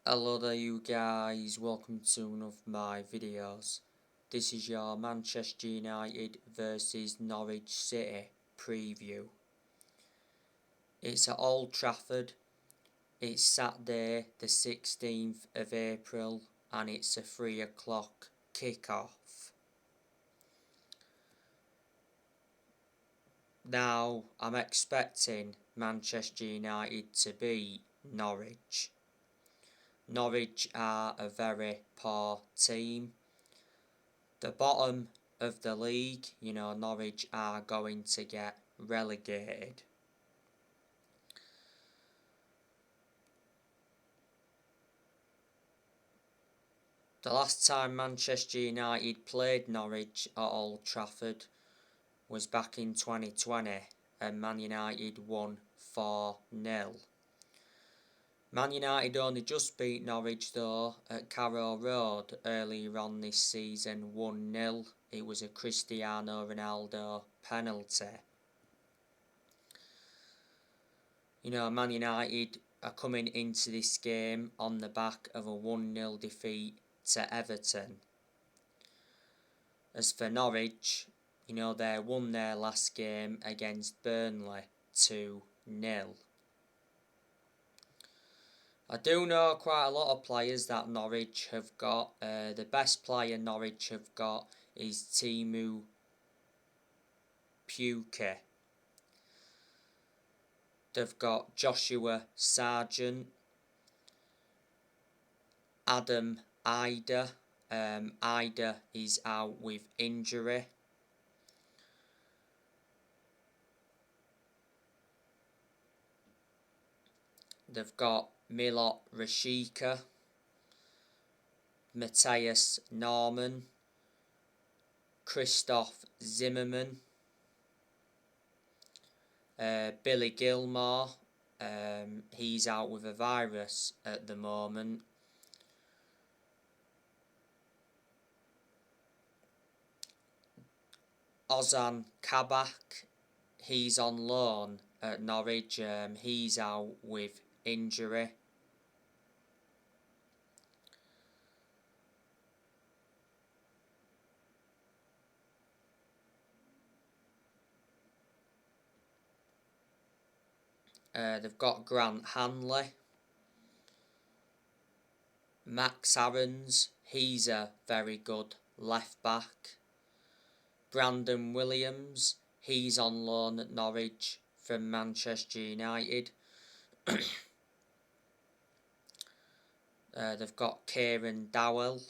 Hello there you guys, welcome to one of my videos. This is your Manchester United versus Norwich City preview. It's at Old Trafford, it's Saturday the 16th of April and it's a 3 o'clock kick-off. Now I'm expecting Manchester United to beat Norwich. Norwich are a very poor team. The bottom of the league, Norwich are going to get relegated. The last time Manchester United played Norwich at Old Trafford was back in 2020 and Man United won 4-0. Man United only just beat Norwich though at Carrow Road earlier on this season 1-0. It was a Cristiano Ronaldo penalty. Man United are coming into this game on the back of a 1-0 defeat to Everton. As for Norwich, they won their last game against Burnley 2-0. I do know quite a lot of players that Norwich have got. The best player Norwich have got is Teemu Pukki. They've got Joshua Sargent, Adam Ida. Ida is out with injury. They've got Milot Rashica, Matthias Norman, Christoph Zimmerman, Billy Gilmore. He's out with a virus at the moment. Ozan Kabak, he's on loan at Norwich. He's out with injury. They've got Grant Hanley, Max Aarons, he's a very good left back. Brandon Williams, he's on loan at Norwich from Manchester United. They've got Kieran Dowell.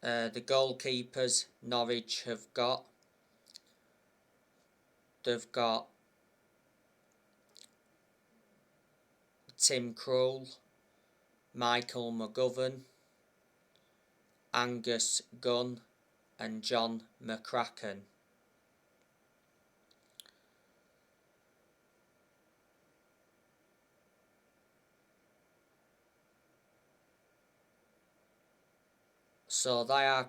The goalkeepers Norwich have got. They've got Tim Krul, Michael McGovern, Angus Gunn and John McCracken. So they are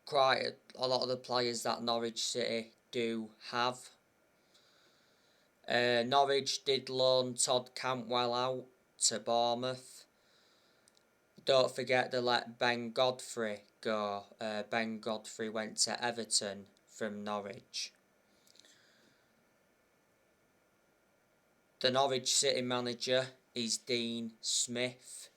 quite a lot of the players that Norwich City do have. Norwich did loan Todd Cantwell out to Bournemouth. Don't forget to let Ben Godfrey go. Ben Godfrey went to Everton from Norwich. The Norwich City manager is Dean Smith.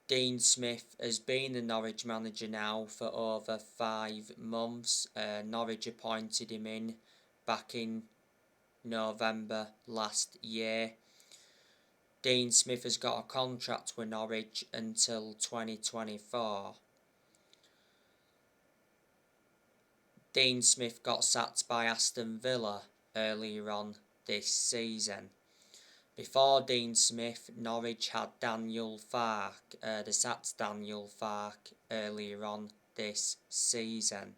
Dean Smith has been the Norwich manager now for over 5 months. Norwich appointed him in back in November last year. Dean Smith has got a contract with Norwich until 2024. Dean Smith got sacked by Aston Villa earlier on this season. Before Dean Smith, Norwich had Daniel Farke. They sacked Daniel Farke earlier on this season.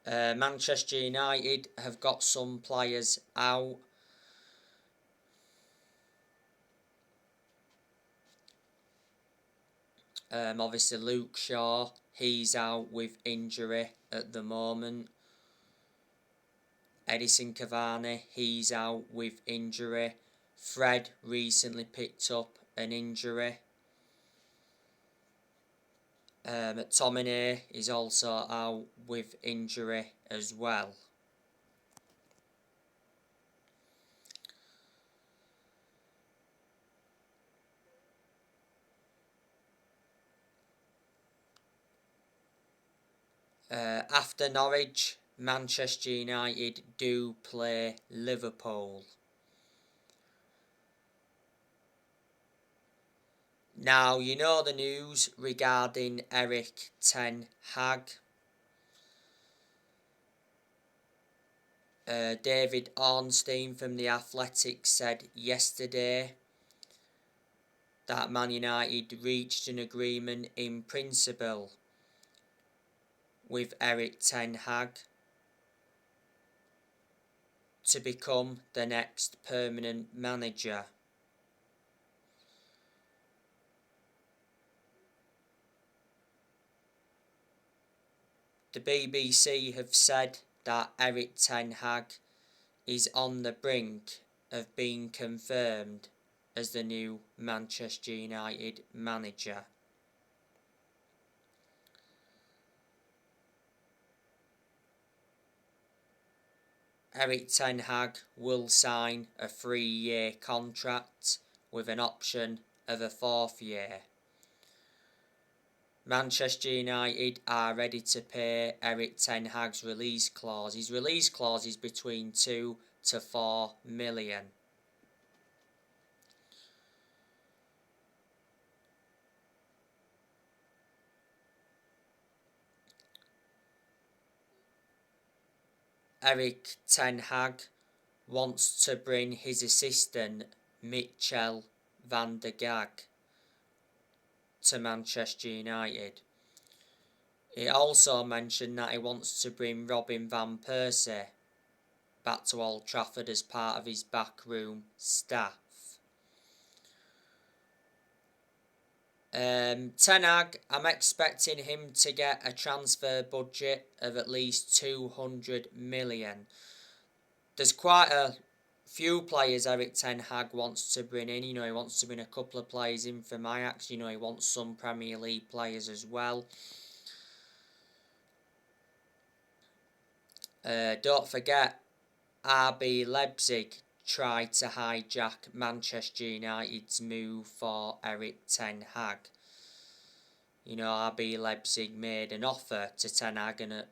Manchester United have got some players out. Obviously Luke Shaw, he's out with injury at the moment. Edison Cavani, he's out with injury. Fred recently picked up an injury. McTominay is also out with injury as well. After Norwich, Manchester United do play Liverpool. Now, you know the news regarding Erik ten Hag. David Ornstein from The Athletic said yesterday that Man United reached an agreement in principle with Erik ten Hag to become the next permanent manager. The BBC have said that Erik ten Hag is on the brink of being confirmed as the new Manchester United manager. Erik ten Hag will sign a 3-year contract with an option of a 4th year. Manchester United are ready to pay Erik ten Hag's release clause. His release clause is between 2 to 4 million. Erik ten Hag wants to bring his assistant Michel van der Gag to Manchester United. He also mentioned that he wants to bring Robin van Persie back to Old Trafford as part of his backroom staff. Ten Hag, I'm expecting him to get a transfer budget of at least 200 million. There's quite a few players Erik ten Hag wants to bring in. He wants to bring a couple of players in from Ajax. He wants some Premier League players as well. Don't forget, RB Leipzig tried to hijack Manchester United's move for Erik ten Hag. RB Leipzig made an offer to ten Hag, and at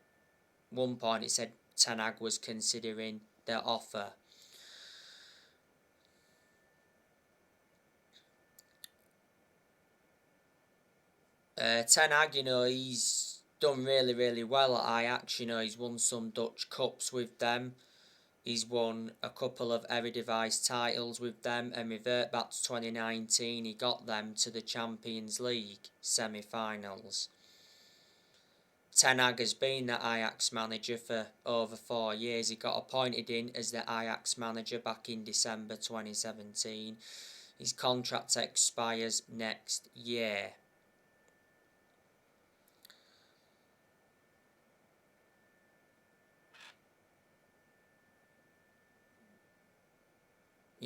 one point it said ten Hag was considering the offer. Ten Hag, he's done really well at Ajax. He's won some Dutch Cups with them. He's won a couple of Eredivisie titles with them, and revert back to 2019, he got them to the Champions League semi-finals. Ten Hag has been the Ajax manager for over 4 years. He got appointed in as the Ajax manager back in December 2017. His contract expires next year.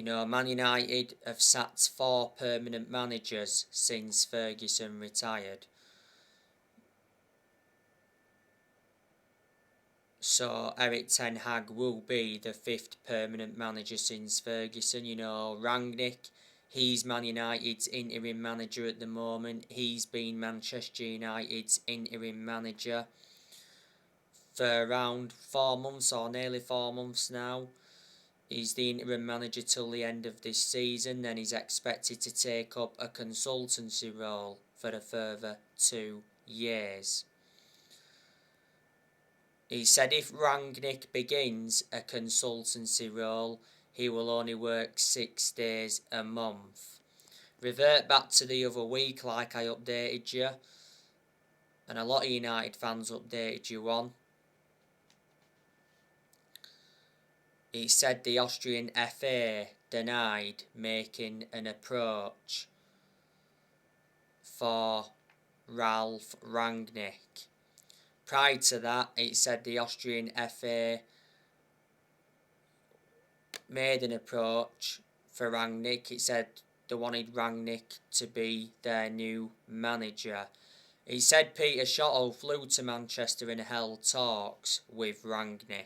Man United have sacked 4 permanent managers since Ferguson retired. So Erik ten Hag will be the 5th permanent manager since Ferguson. Rangnick, he's Man United's interim manager at the moment. He's been Manchester United's interim manager for around 4 months, or nearly 4 months now. He's the interim manager till the end of this season, then he's expected to take up a consultancy role for a further 2 years. He said if Rangnick begins a consultancy role, he will only work 6 days a month. Revert back to the other week like I updated you, and a lot of United fans updated you on. He said the Austrian FA denied making an approach for Ralf Rangnick. Prior to that, it said the Austrian FA made an approach for Rangnick. It said they wanted Rangnick to be their new manager. He said Peter Shotto flew to Manchester and held talks with Rangnick.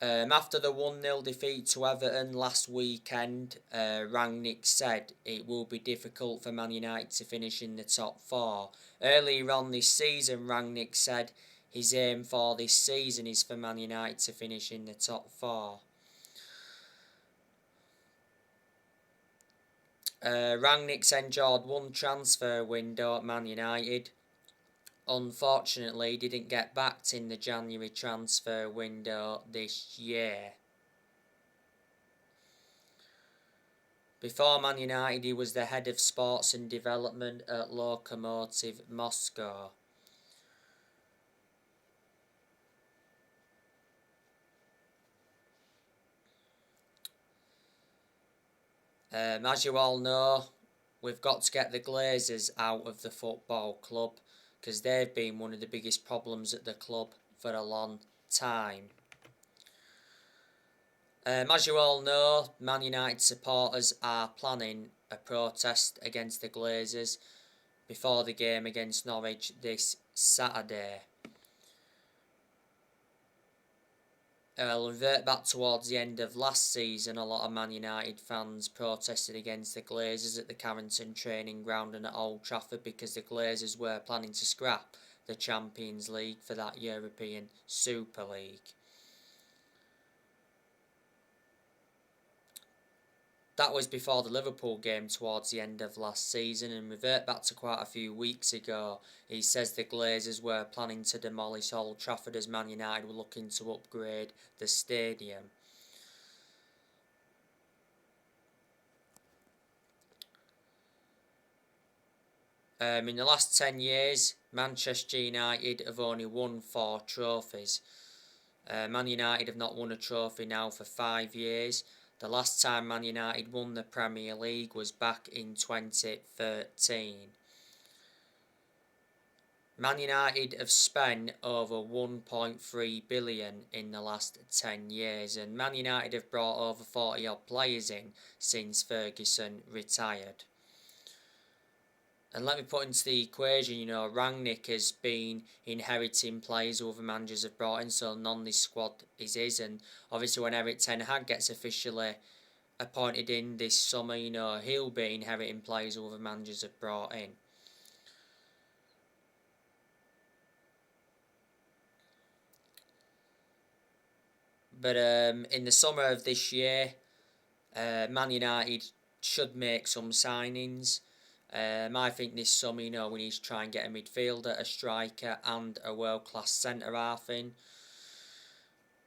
After the 1-0 defeat to Everton last weekend, Rangnick said it will be difficult for Man United to finish in the top 4. Earlier on this season, Rangnick said his aim for this season is for Man United to finish in the top 4. Rangnick's enjoyed one transfer window at Man United. Unfortunately, didn't get backed in the January transfer window this year. Before Man United, he was the head of sports and development at Lokomotiv Moscow. As you all know, we've got to get the Glazers out of the football club, because they've been one of the biggest problems at the club for a long time. As you all know, Man United supporters are planning a protest against the Glazers before the game against Norwich this Saturday. I'll revert back towards the end of last season. A lot of Man United fans protested against the Glazers at the Carrington training ground and at Old Trafford because the Glazers were planning to scrap the Champions League for that European Super League. That was before the Liverpool game towards the end of last season, and revert back to quite a few weeks ago. He says the Glazers were planning to demolish Old Trafford as Man United were looking to upgrade the stadium. In the last 10 years, Manchester United have only won 4 trophies. Man United have not won a trophy now for 5 years. The last time Man United won the Premier League was back in 2013. Man United have spent over 1.3 billion in the last 10 years, and Man United have brought over 40 odd players in since Ferguson retired. And let me put into the equation, Rangnick has been inheriting players who other managers have brought in, so none of this squad is his. And obviously when Erik ten Hag gets officially appointed in this summer, he'll be inheriting players who other managers have brought in. But in the summer of this year, Man United should make some signings. I think this summer, we need to try and get a midfielder, a striker and a world-class centre-half in.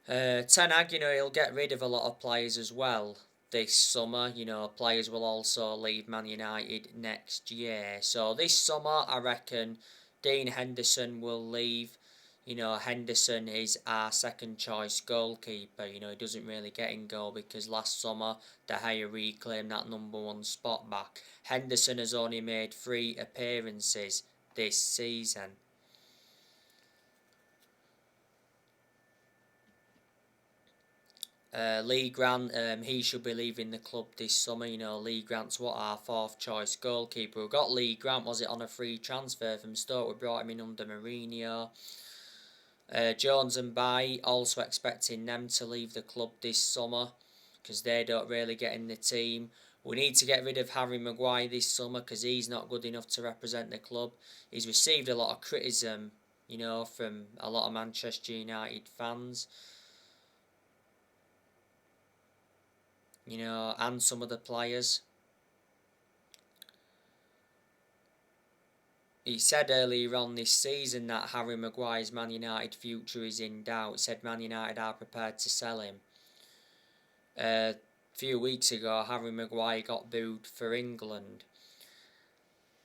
Ten Hag, he'll get rid of a lot of players as well this summer. Players will also leave Man United next year. So this summer, I reckon Dean Henderson will leave. Henderson is our second choice goalkeeper. He doesn't really get in goal because last summer De Gea reclaimed that number 1 spot back. Henderson has only made 3 appearances this season. Lee Grant, he should be leaving the club this summer. Lee Grant's our 4th choice goalkeeper. We got Lee Grant, was it on a free transfer from Stoke? We brought him in under Mourinho. Jones and Bailly, also expecting them to leave the club this summer because they don't really get in the team. We need to get rid of Harry Maguire this summer because he's not good enough to represent the club. He's received a lot of criticism, from a lot of Manchester United fans. And some of the players. He said earlier on this season that Harry Maguire's Man United future is in doubt. He said Man United are prepared to sell him. A few weeks ago, Harry Maguire got booed for England.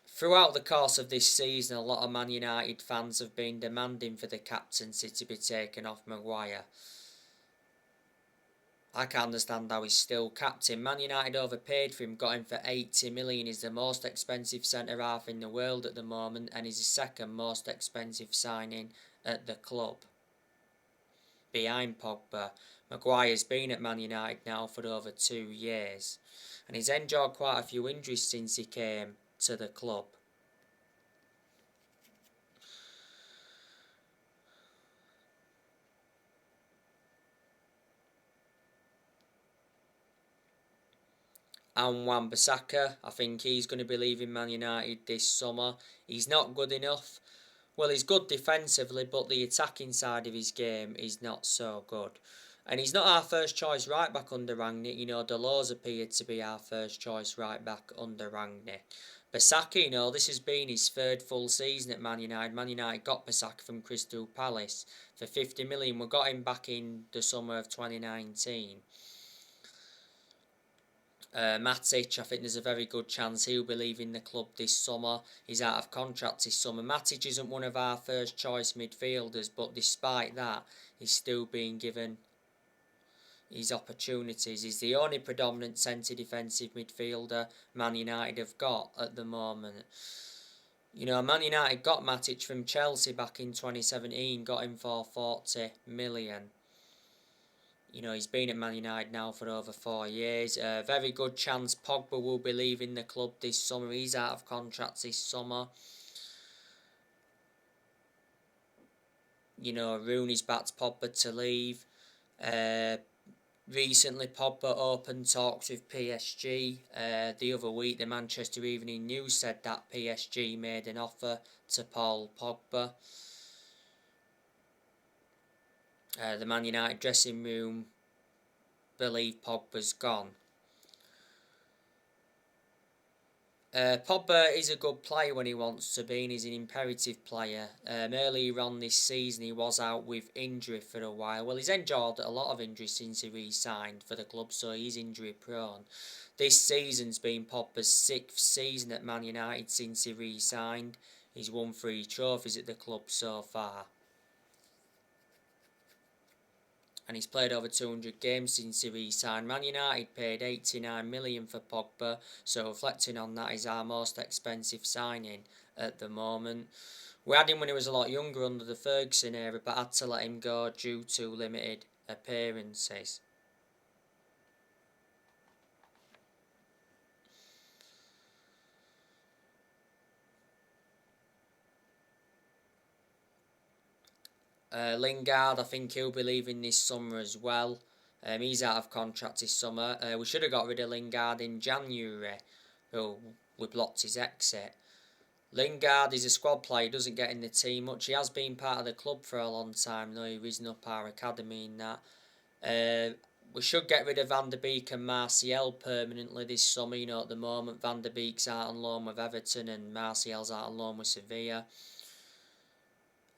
Throughout the course of this season, a lot of Man United fans have been demanding for the captaincy to be taken off Maguire. I can't understand how he's still captain. Man United overpaid for him, got him for 80 million. He's the most expensive centre half in the world at the moment, and he's the second most expensive signing at the club, behind Pogba. Maguire's been at Man United now for over 2 years, and he's endured quite a few injuries since he came to the club. And Wan-Bissaka, I think he's going to be leaving Man United this summer. He's not good enough. Well, he's good defensively, but the attacking side of his game is not so good. And he's not our first choice right back under Rangnick. You know, Delors appeared to be our first choice right back under Rangnick. Bissaka, you know, this has been his third full season at Man United. Man United got Bissaka from Crystal Palace for 50 million. We got him back in the summer of 2019. Matic, I think there's a very good chance he'll be leaving the club this summer. He's out of contract this summer. Matic isn't one of our first choice midfielders, but despite that, he's still being given his opportunities. He's the only predominant centre defensive midfielder Man United have got at the moment. You know, Man United got Matic from Chelsea back in 2017, got him for 40 million. You know, he's been at Man United now for over 4 years. Very good chance Pogba will be leaving the club this summer. He's out of contract this summer. You know, Rooney's backed Pogba to leave. Recently, Pogba opened talks with PSG. The other week, the Manchester Evening News said that PSG made an offer to Paul Pogba. The Man United dressing room believe Pogba's gone. Pogba is a good player when he wants to be, and he's an imperative player. Earlier on this season, he was out with injury for a while. Well, he's endured a lot of injuries since he re-signed for the club, so he's injury prone. This season's been Pogba's 6th season at Man United since he re-signed. He's won 3 trophies at the club so far. And he's played over 200 games since he re-signed. Man United paid 89 million for Pogba, so reflecting on that, he's our most expensive signing at the moment. We had him when he was a lot younger under the Ferguson era, but had to let him go due to limited appearances. Lingard, I think he'll be leaving this summer as well. He's out of contract this summer. We should have got rid of Lingard in January, but we blocked his exit. Lingard is a squad player, doesn't get in the team much. He has been part of the club for a long time, though. He's risen up our academy in that. We should get rid of Van der Beek and Martial permanently this summer. You know, at the moment, Van der Beek's out on loan with Everton and Martial's out on loan with Sevilla.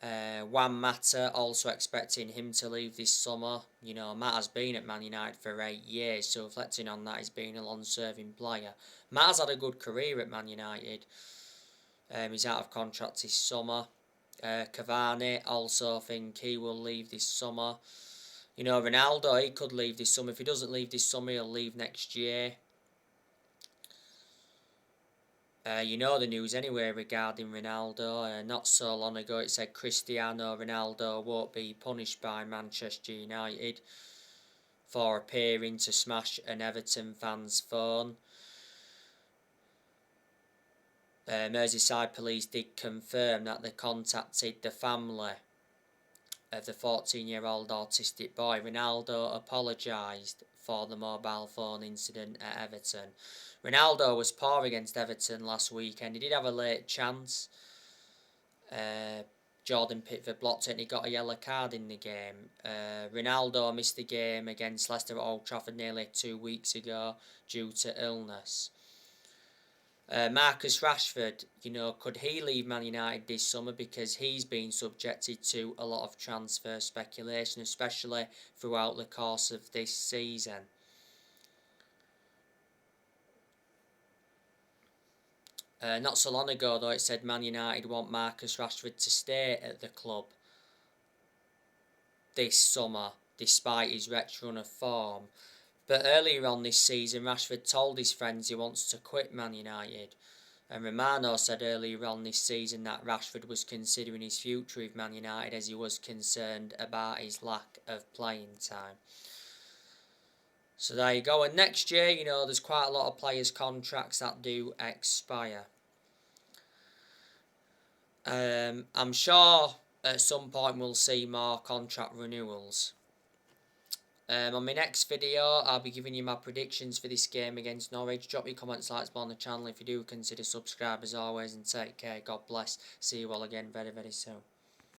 Juan Mata, also expecting him to leave this summer. You know, Mata's been at Man United for 8 years, so reflecting on that, he's been a long-serving player. Mata's had a good career at Man United. He's out of contract this summer. Cavani, also think he will leave this summer. You know, Ronaldo, he could leave this summer. If he doesn't leave this summer, he'll leave next year. You know the news anyway regarding Ronaldo. Not so long ago it said Cristiano Ronaldo won't be punished by Manchester United for appearing to smash an Everton fan's phone. Merseyside police did confirm that they contacted the family of the 14-year-old autistic boy. Ronaldo apologised for the mobile phone incident at Everton. Ronaldo was poor against Everton last weekend. He did have a late chance. Jordan Pickford blocked it and he got a yellow card in the game. Ronaldo missed the game against Leicester at Old Trafford nearly 2 weeks ago due to illness. Marcus Rashford, you know, could he leave Man United this summer, because he's been subjected to a lot of transfer speculation, especially throughout the course of this season. Not so long ago, though, it said Man United want Marcus Rashford to stay at the club this summer. despite his wretched run of form. But earlier on this season, Rashford told his friends he wants to quit Man United. And Romano said earlier on this season that Rashford was considering his future with Man United as he was concerned about his lack of playing time. So there you go. And next year, you know, there's quite a lot of players' contracts that do expire. I'm sure at some point we'll see more contract renewals. On my next video, I'll be giving you my predictions for this game against Norwich. Drop your comments, likes on the channel if you do. Consider subscribe as always, and take care. God bless. See you all again very, very soon.